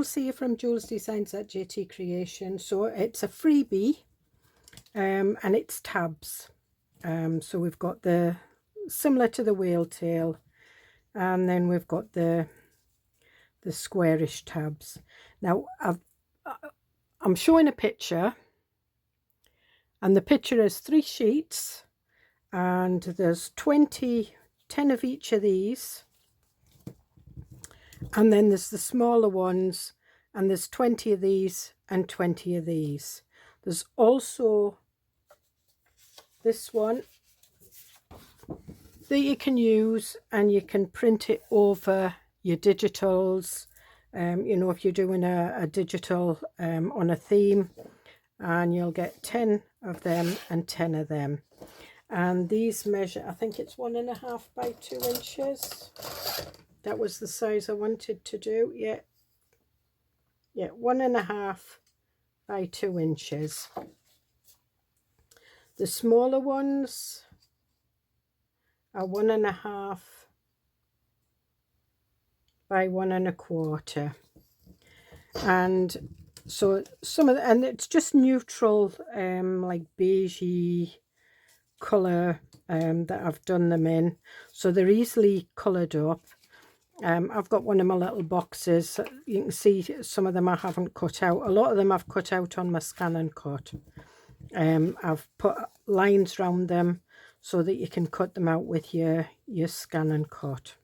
Jules here from Joolsedesigns at JT Creations. So it's a freebie and it's tabs. So we've got the similar to the whale tail, and then we've got the squarish tabs. Now I'm showing a picture, and the picture is 3 sheets, and there's 10 of each of these. And then there's the smaller ones, and there's 20 of these and 20 of these. There's also this one that you can use, and you can print it over your digitals. You know, if you're doing a digital on a theme, and you'll get 10 of them and 10 of them. And these measure, I think it's 1.5 by 2 inches. That was the size I wanted to do. Yeah, 1.5 by 2 inches. The smaller ones are 1.5 by 1.25. And so some of the, and it's just neutral, like beigey colour that I've done them in, so they're easily coloured up. I've got one of my little boxes. You can see some of them I haven't cut out. A lot of them I've cut out on my scan and cut. I've put lines around them so that you can cut them out with your scan and cut.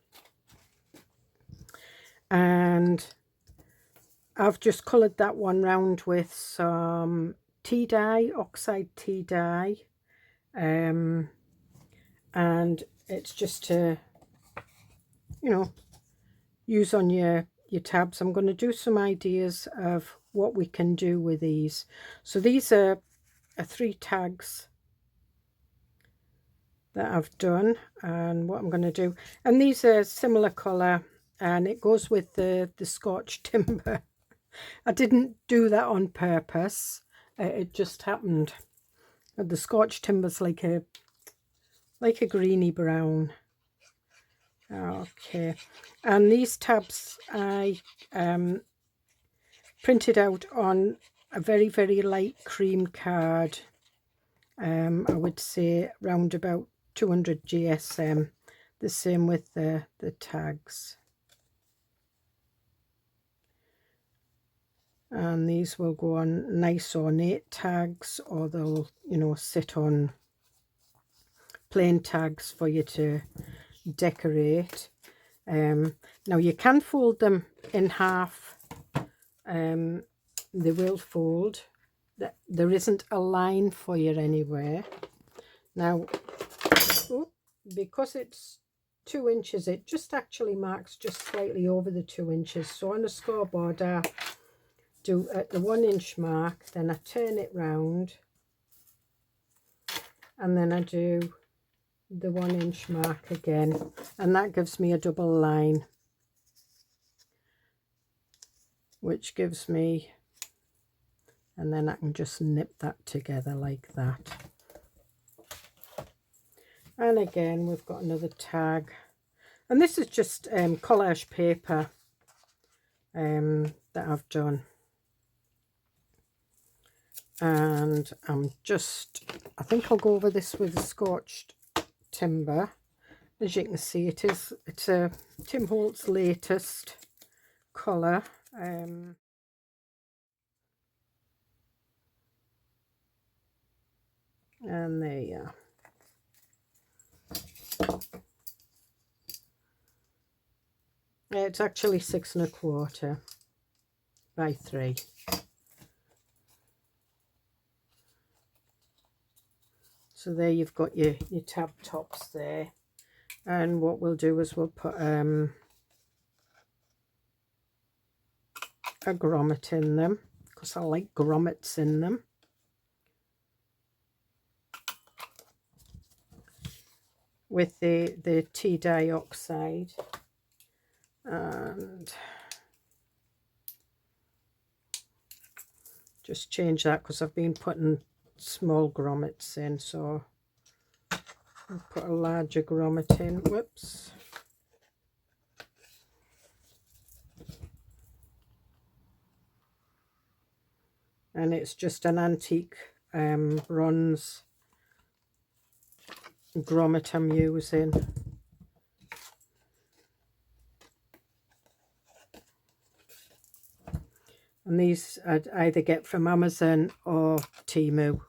And I've just coloured that one round with some tea dye, oxide tea dye. And it's just to, you know, use on your tabs. I'm going to do some ideas of what we can do with these. So these are 3 tags that I've done, and what I'm going to do, and these are similar colour, and it goes with the Scotch timber. I didn't do that on purpose, it just happened. The Scotch timber's like a greeny brown. Okay, and these tabs I printed out on a very, very light cream card. I would say round about 200 GSM. The same with the tags. And these will go on nice ornate tags, or they'll, you know, sit on plain tags for you to decorate. Now you can fold them in half. They will fold. There isn't a line for you anywhere. Now, because it's 2 inches, it just actually marks just slightly over the 2 inches. So on a scoreboard, I do at the 1 inch mark, then I turn it round, and then I do the 1 inch mark again, and that gives me a double line, which gives me, and then I can just nip that together like that. And again, we've got another tag, and this is just collage paper that I've done. And I think I'll go over this with the scorched timber. As you can see, it's a Tim Holtz latest colour. And there you are. It's actually 6.25 by 3. So there you've got your tab tops there, and what we'll do is we'll put a grommet in them, because I like grommets in them. With the tea dioxide, and just change that because I've been putting small grommets in, so I'll put a larger grommet in. Whoops. and it's just an antique bronze grommet I'm using. And these I'd either get from Amazon or Temu,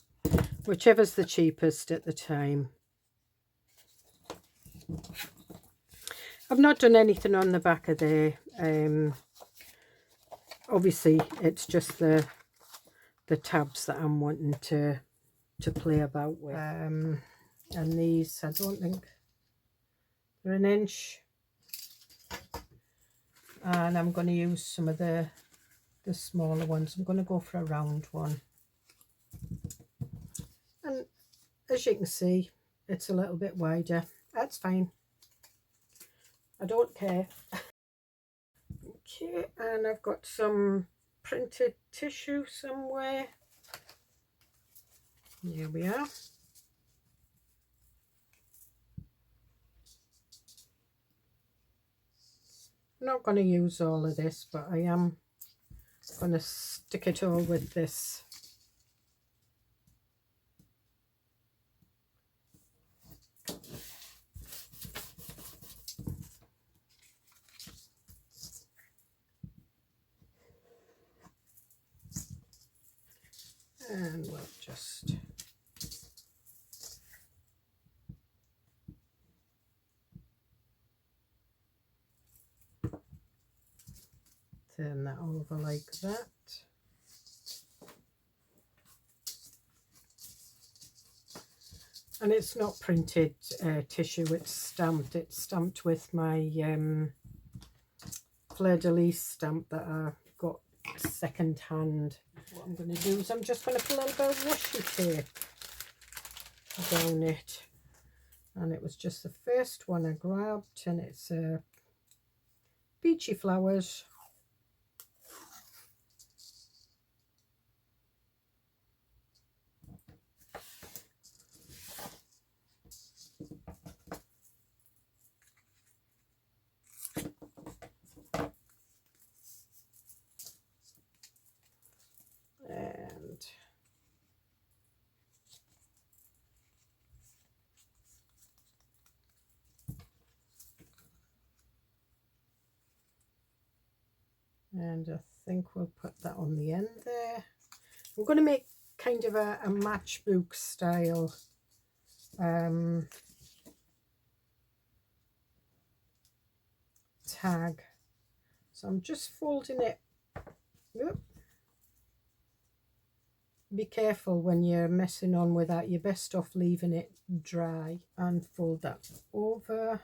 whichever's the cheapest at the time. I've not done anything on the back of there. Obviously it's just the tabs that I'm wanting to play about with. And these, I don't think they're an inch. And I'm going to use some of the smaller ones. I'm going to go for a round one. And as you can see, it's a little bit wider. That's fine. I don't care. Okay, and I've got some printed tissue somewhere. Here we are. I'm not going to use all of this, but I am going to stick it all with this. And we'll just turn that over like that. And it's not printed tissue, it's stamped. It's stamped with my fleur-de-lis stamp that I got second hand. What I'm going to do is I'm just going to put a little bit of washi tape down it. And it was just the first one I grabbed, and it's peachy flowers. And I think we'll put that on the end there. I'm going to make kind of a matchbook style tag. So I'm just folding it. Oop. Be careful when you're messing on with that. You're best off leaving it dry, and fold that over.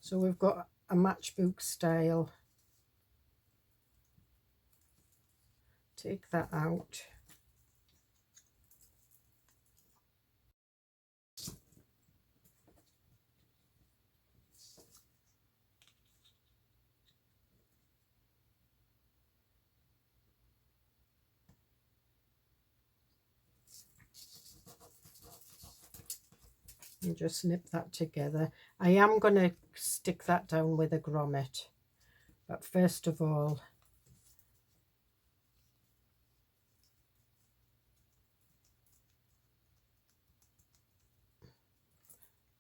So we've got a matchbook style. Take that out. And just snip that together. I am going to stick that down with a grommet, but first of all,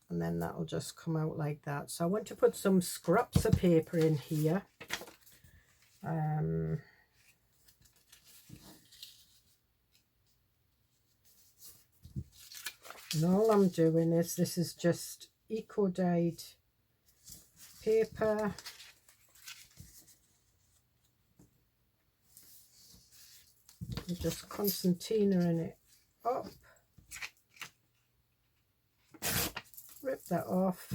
and then that'll just come out like that. So I want to put some scraps of paper in here. And all I'm doing is, this is just eco-dyed paper. I'm just concertinaing it up. Rip that off.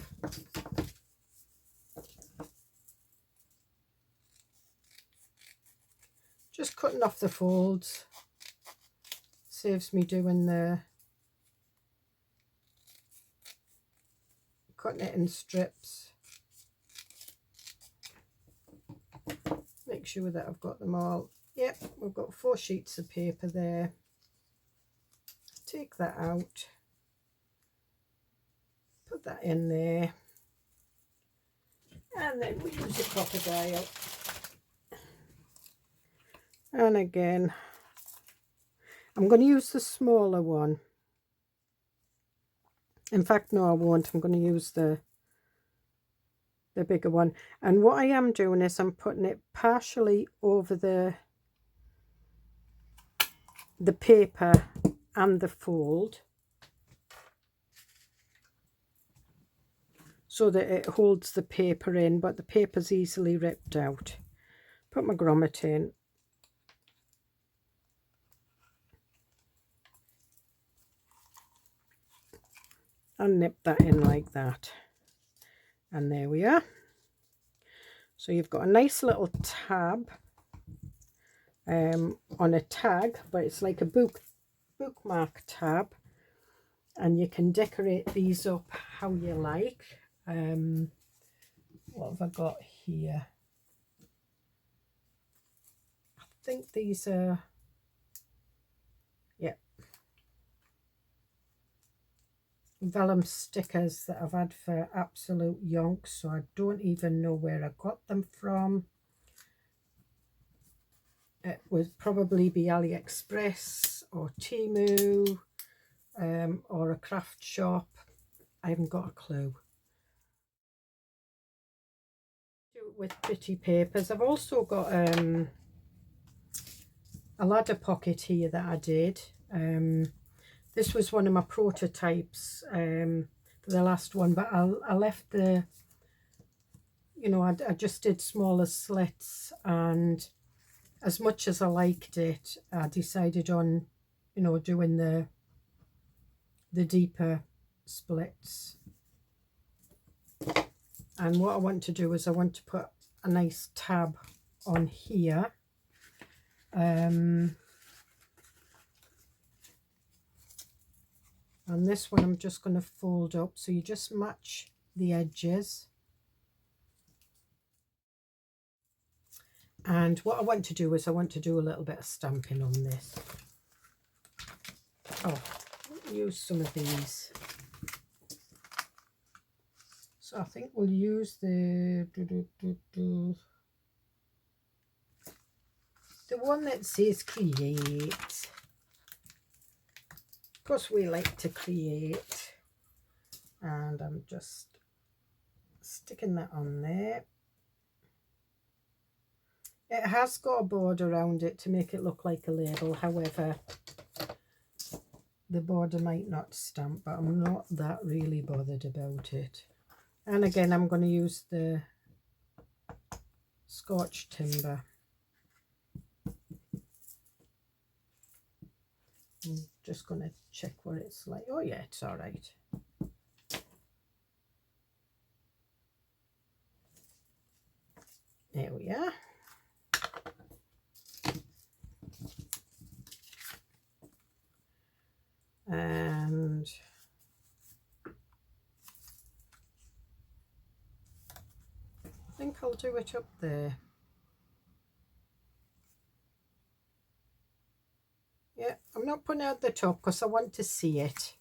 Just cutting off the folds. Saves me doing the cutting it in strips. Make sure that I've got them all. Yep, we've got 4 sheets of paper there. Take that out. Put that in there. And then we use a crocodile. And again, I'm going to use the smaller one. In fact, no, I won't. I'm going to use the bigger one. And what I am doing is I'm putting it partially over the paper and the fold, so that it holds the paper in, but the paper's easily ripped out. Put my grommet in. And nip that in like that. And there we are. So you've got a nice little tab on a tag, but it's like a bookmark tab. And you can decorate these up how you like. What have I got here? I think these are, yeah, vellum stickers that I've had for absolute yonks, so I don't even know where I got them from. It would probably be AliExpress or Temu, or a craft shop. I haven't got a clue. Do it with pretty papers. I've also got a ladder pocket here that I did. This was one of my prototypes for the last one, but I left the, you know, I just did smaller slits, and as much as I liked it, I decided on, you know, doing the deeper splits. And what I want to do is I want to put a nice tab on here. And this one I'm just going to fold up, so you just match the edges. And what I want to do is I want to do a little bit of stamping on this. Oh, use some of these. So I think we'll use the one that says create, because we like to create. And I'm just sticking that on there. It has got a border around it to make it look like a label, however the border might not stamp, but I'm not that really bothered about it. And again, I'm going to use the Scotch timber. I'm just going to check what it's like. Oh yeah, it's all right. There we are. And I think I'll do it up there. Yeah, I'm not putting it at the top because I want to see it.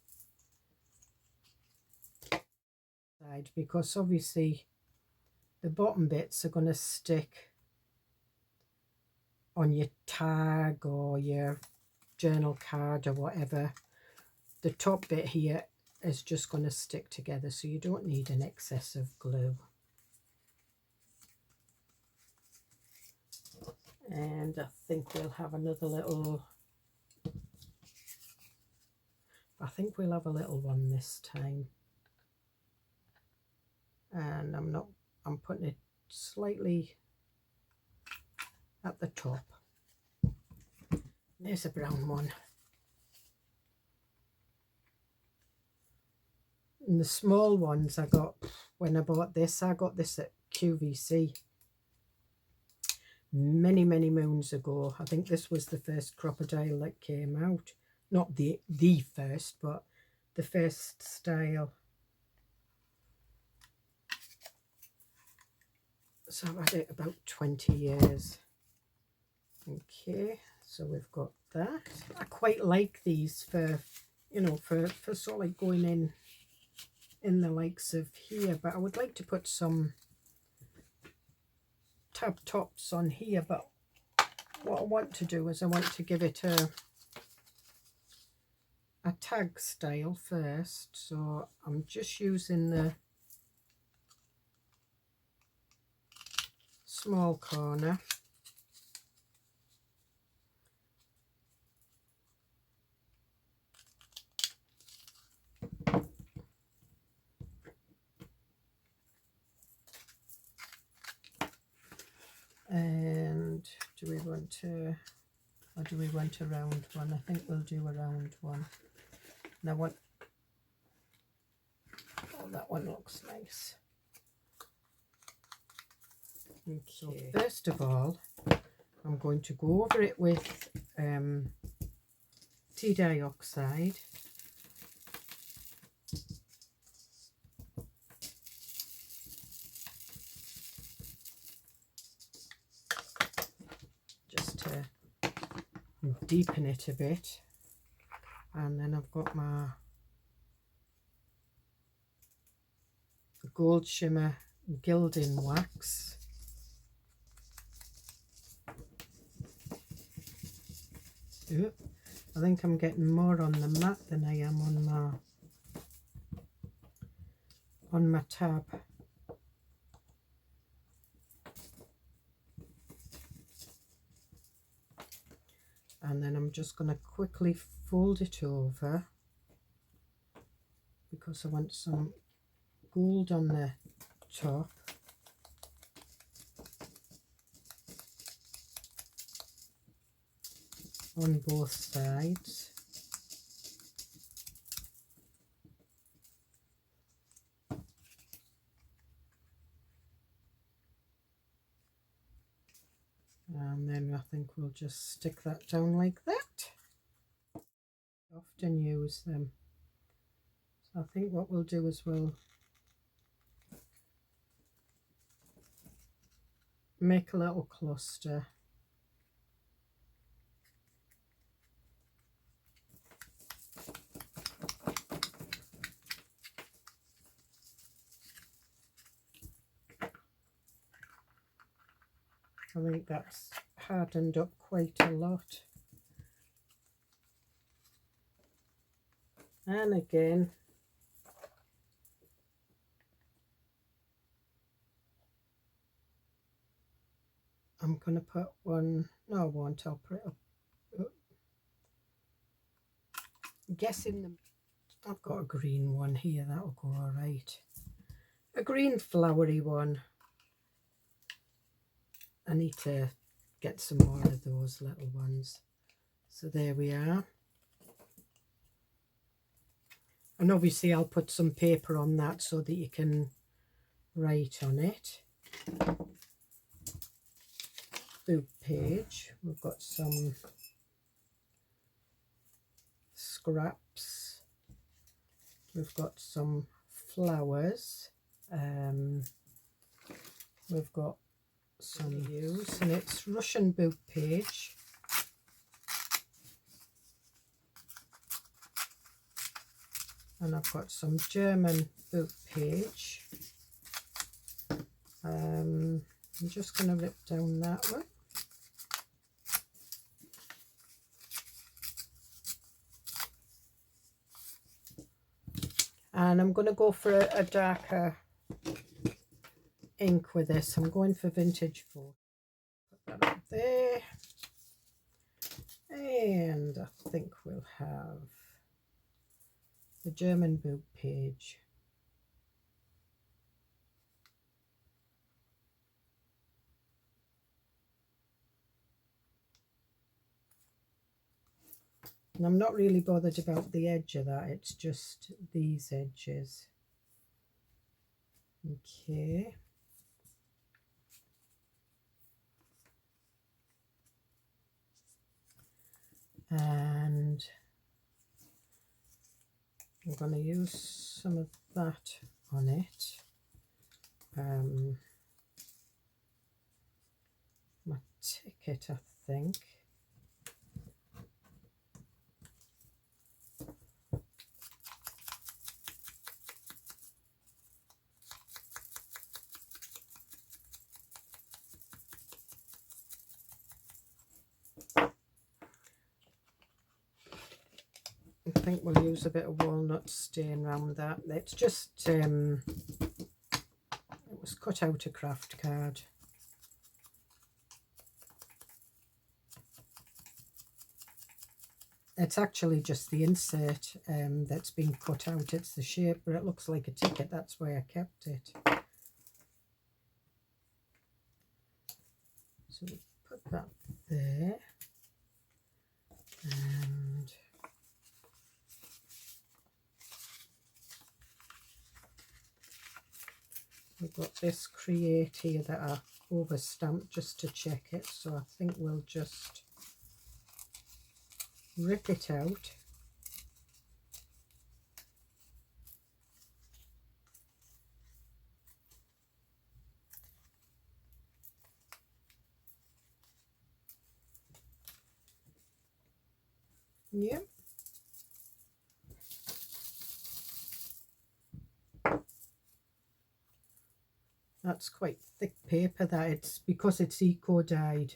Because obviously the bottom bits are going to stick on your tag or your journal card or whatever. The top bit here is just going to stick together, so you don't need an excess of glue. And I think we'll have another little, I think we'll have a little one this time. And I'm putting it slightly at the top. There's a brown one. And the small ones I got, when I bought this, I got this at QVC many moons ago. I think this was the first crocodile that came out. Not the first, but the first style. So I've had it about 20 years. Okay, so we've got that. I quite like these for, you know, for sort of like going in the likes of here, but I would like to put some tab tops on here, but what I want to do is I want to give it a tag style first, so I'm just using the small corner and do we want to, or do we want a round one? I think we'll do a round one. Now what, oh, that one looks nice. Okay, so first of all I'm going to go over it with tea dioxide. Just to deepen it a bit. And then I've got my gold shimmer gilding wax. Ooh, I think I'm getting more on the mat than I am on my tab. And then I'm just going to quickly fold it over because I want some gold on the top. On both sides. And then I think we'll just stick that down like that. Often use them. So I think what we'll do is we'll make a little cluster. I think that's hardened up quite a lot. And again, I'm going to put one, no I won't, I'll put it up. Guessing I've got a green one here, that'll go all right. A green flowery one. I need to get some more of those little ones. So there we are. And obviously I'll put some paper on that so that you can write on it. Book page. We've got some scraps. We've got some flowers. We've got some use, and it's Russian book page. And I've got some German book page. I'm just going to rip down that one. And I'm going to go for a darker ink with this. I'm going for Vintage 4. Put that up there. And I think we'll have the German book page. And I'm not really bothered about the edge of that, it's just these edges. Okay. And I'm going to use some of that on it. My ticket, I think. think we'll use a bit of walnut stain around that. It's just, it was cut out a craft card. It's actually just the insert that's been cut out. It's the shape, but it looks like a ticket. That's why I kept it. So we'll put that there. And we've got this create here that I overstamped just to check it. So I think we'll just rip it out. Yep. That's quite thick paper, that it's because it's eco dyed.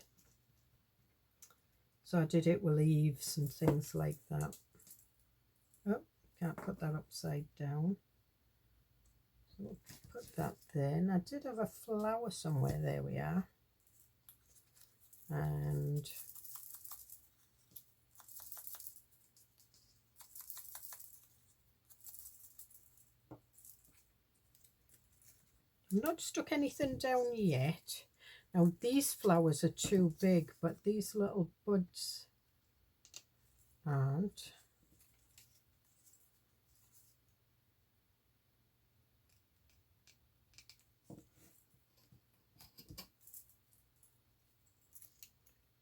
So I did it with leaves and things like that. Oh, can't put that upside down. So we'll put that there. And I did have a flower somewhere. There we are. And I've not stuck anything down yet. Now these flowers are too big, but these little buds aren't.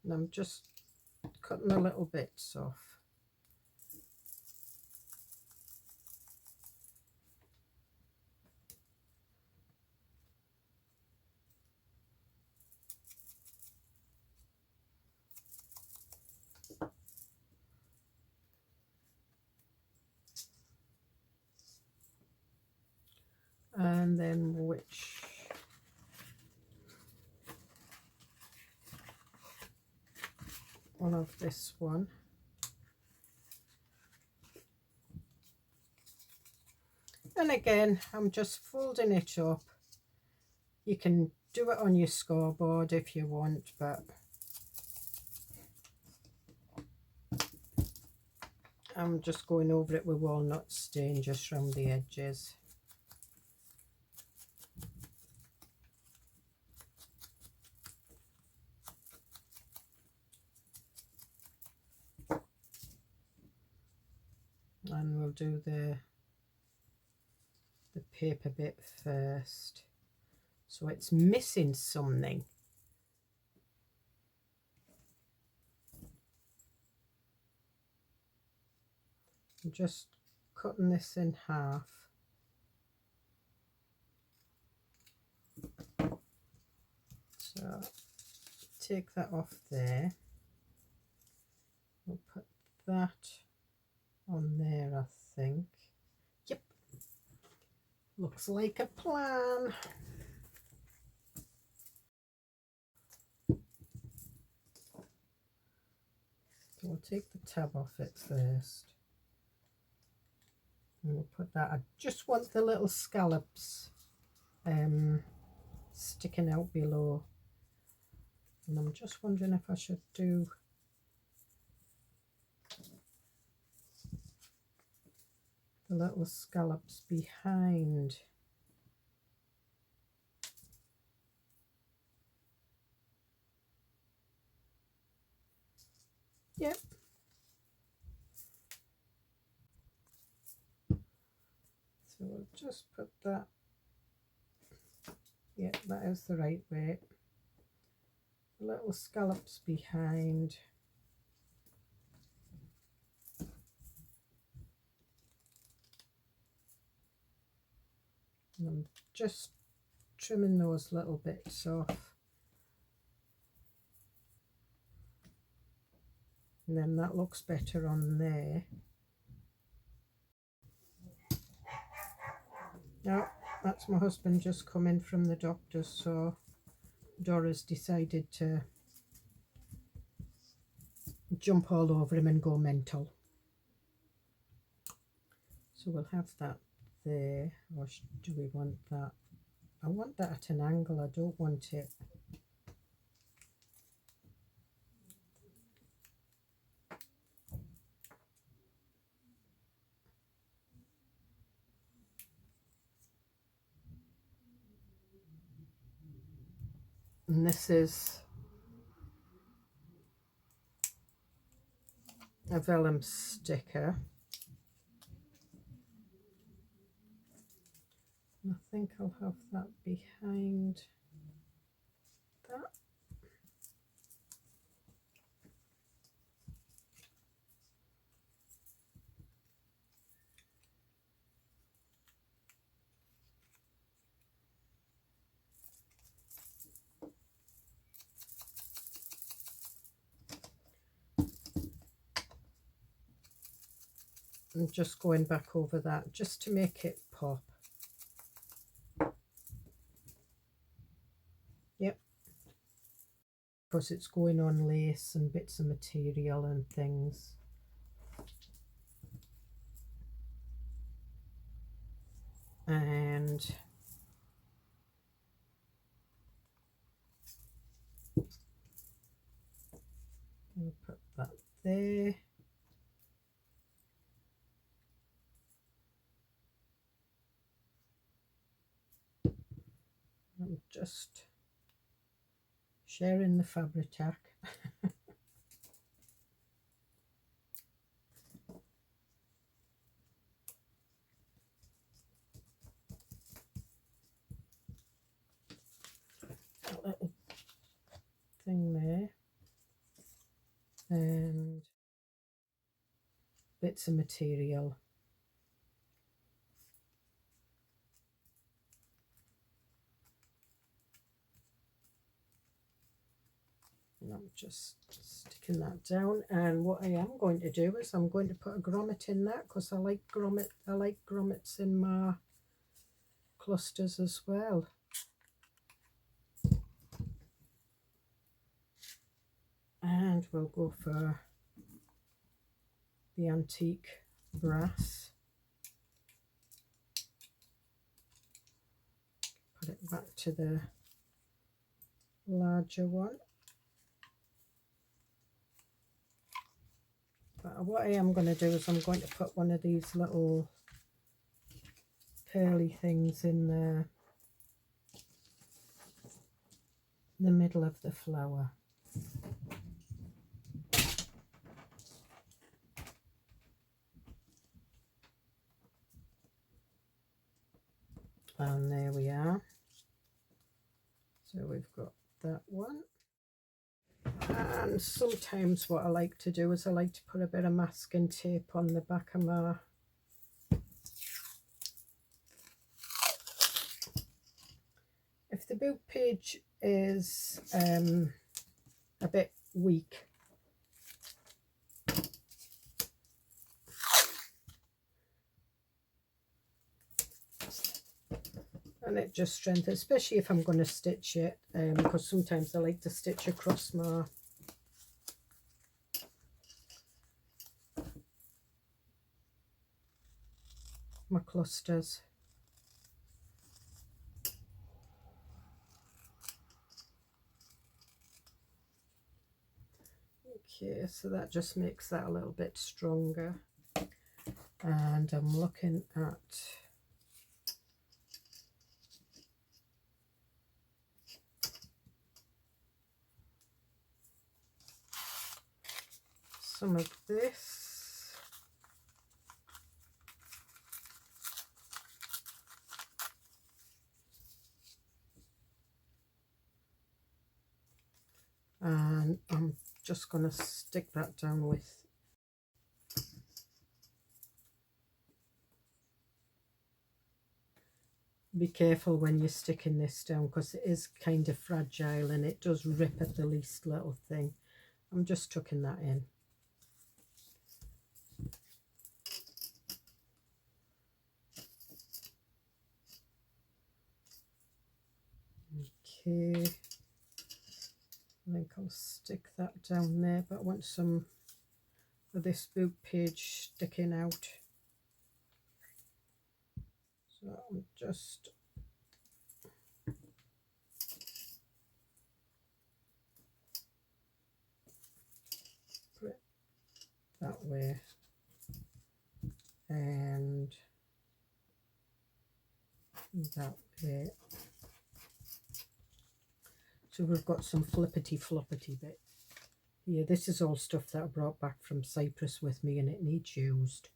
And I'm just cutting the little bits off. And then which one of this one? And again, I'm just folding it up. You can do it on your scoreboard if you want, but I'm just going over it with walnut stain just around the edges. And we'll do the paper bit first. So it's missing something. I'm just cutting this in half. So take that off there. We'll put that on there, I think. Yep, looks like a plan. We'll take the tab off it first. And we'll put that. I just want the little scallops sticking out below. And I'm just wondering if I should do the little scallops behind. Yep. So we'll just put that. Yeah, that is the right way. The little scallops behind. And I'm just trimming those little bits off. And then that looks better on there. Now, that's my husband just come in from the doctor's, so Dora's decided to jump all over him and go mental. So we'll have that there, or do we want that? I want that at an angle, I don't want it. And this is a vellum sticker. I think I'll have that behind that. I'm just going back over that just to make it pop. Yep. Because it's going on lace and bits of material and things. And we'll put that there. I'm just sharing the fabric tack. A little thing there. And bits of material. And I'm just sticking that down, and what I am going to do is I'm going to put a grommet in that because I like grommets in my clusters as well. And we'll go for the antique brass. Put it back to the larger one. But what I am going to do is I'm going to put one of these little pearly things in the middle of the flower. And there we are. So we've got that one. And sometimes what I like to do is I like to put a bit of masking tape on the back of my if the book page is a bit weak, and it just strengthens, especially if I'm going to stitch it, because sometimes I like to stitch across my clusters. Okay, so that just makes that a little bit stronger. And I'm looking at some of this. And I'm just going to stick that down with be careful when you're sticking this down because it is kind of fragile and it does rip at the least little thing. I'm just tucking that in. Okay, I think I'll stick that down there, but I want some of this book page sticking out. So I'm just put it that way and that way. So we've got some flippity floppity bit. Yeah, this is all stuff that I brought back from Cyprus with me and it needs used.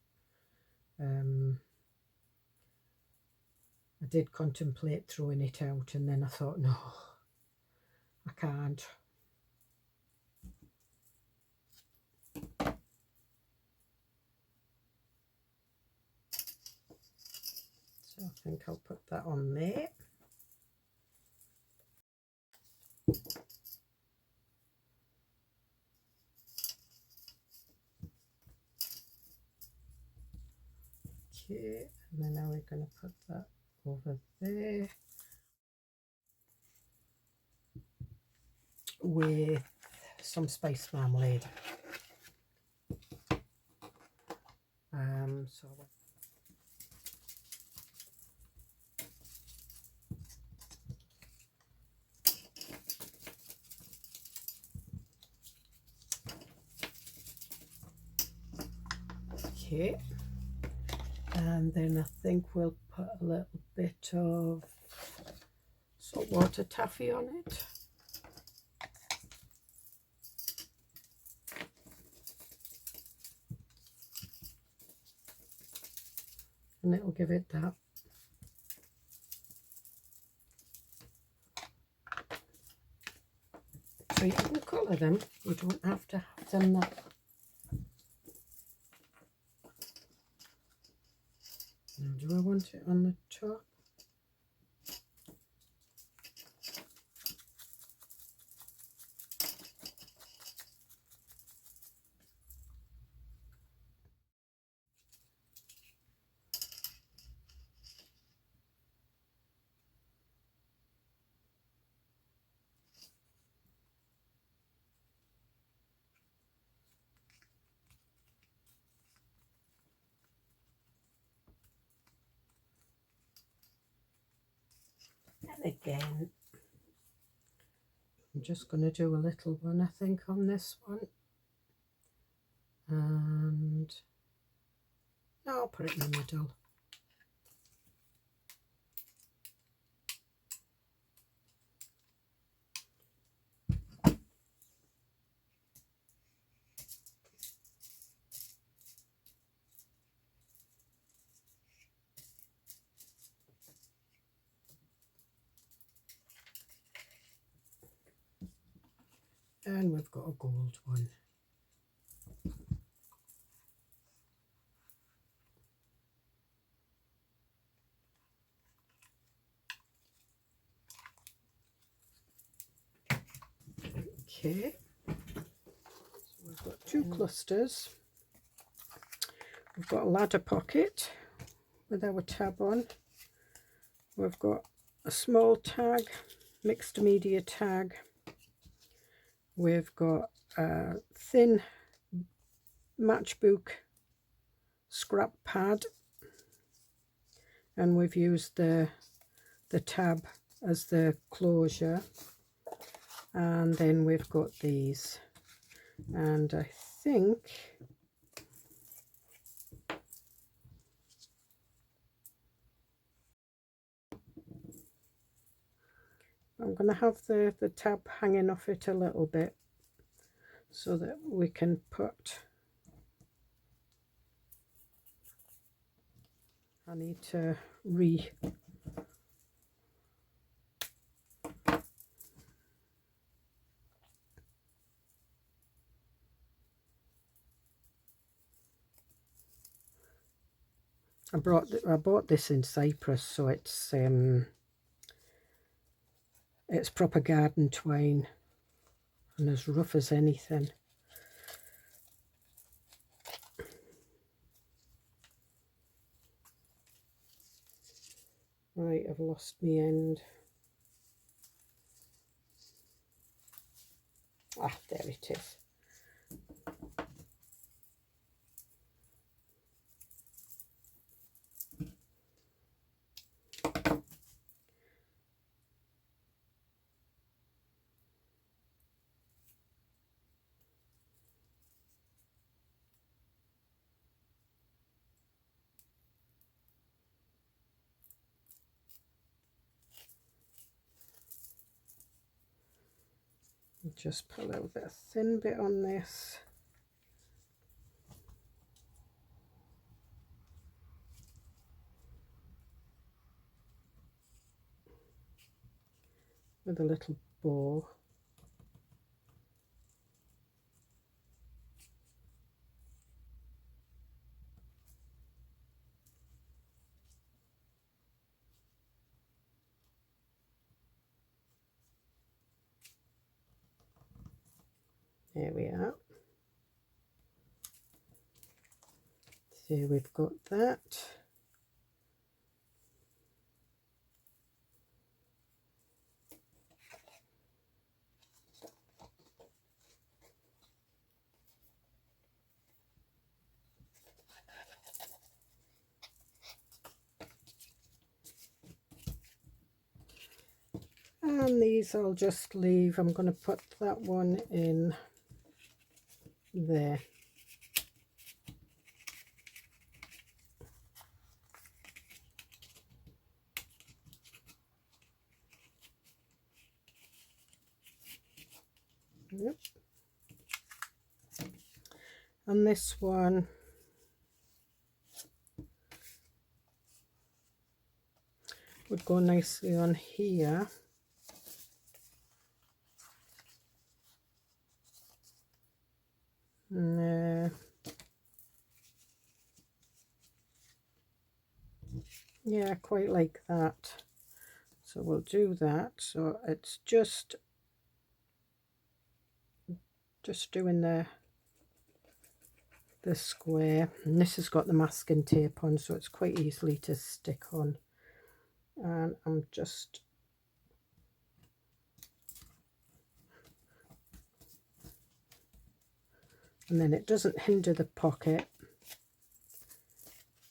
I did contemplate throwing it out and then I thought, no, I can't. So I think I'll put that on there. Okay, and then now we're going to put that over there with some spice marmalade. So okay, and then I think we'll put a little bit of saltwater taffy on it. And it'll give it that so you can colour them, you don't have to have them that. Now do I want it on the top? And again, I'm just going to do a little one, I think, on this one. And no, I'll put it in the middle. And we've got a gold one. Okay, so we've got two clusters. We've got a ladder pocket with our tab on. We've got a small tag, mixed media tag. We've got a thin matchbook scrap pad, and we've used the tab as the closure. And then we've got these, and I think I'm going to have the tab hanging off it a little bit so that we can put, I need to I bought this in Cyprus, so it's proper garden twine and as rough as anything. Right, I've lost my end. Ah, there it is. Just put a little bit of thin bit on this. With a little bow. There we are. So we've got that. And these I'll just leave. I'm going to put that one in there. Yep. And this one would go nicely on here. And, yeah, quite like that. So we'll do that. So it's just doing the square, and this has got the masking tape on, so it's quite easily to stick on. And I'm just and then it doesn't hinder the pocket,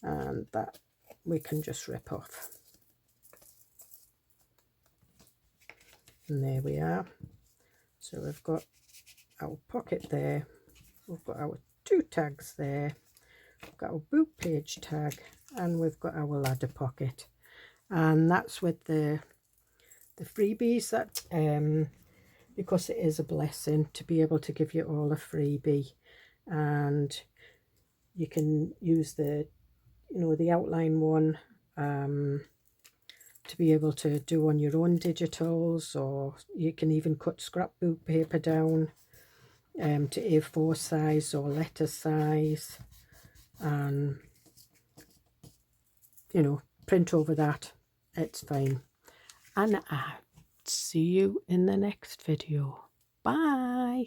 and that we can just rip off. And there we are. So we've got our pocket there, we've got our 2 tags there, we've got our book page tag, and we've got our ladder pocket. And that's with the freebies, that because it is a blessing to be able to give you all a freebie. And you can use the the outline one to be able to do on your own digitals, or you can even cut scrapbook paper down to A4 size or letter size, and print over that. It's fine. And I'll see you in the next video. Bye.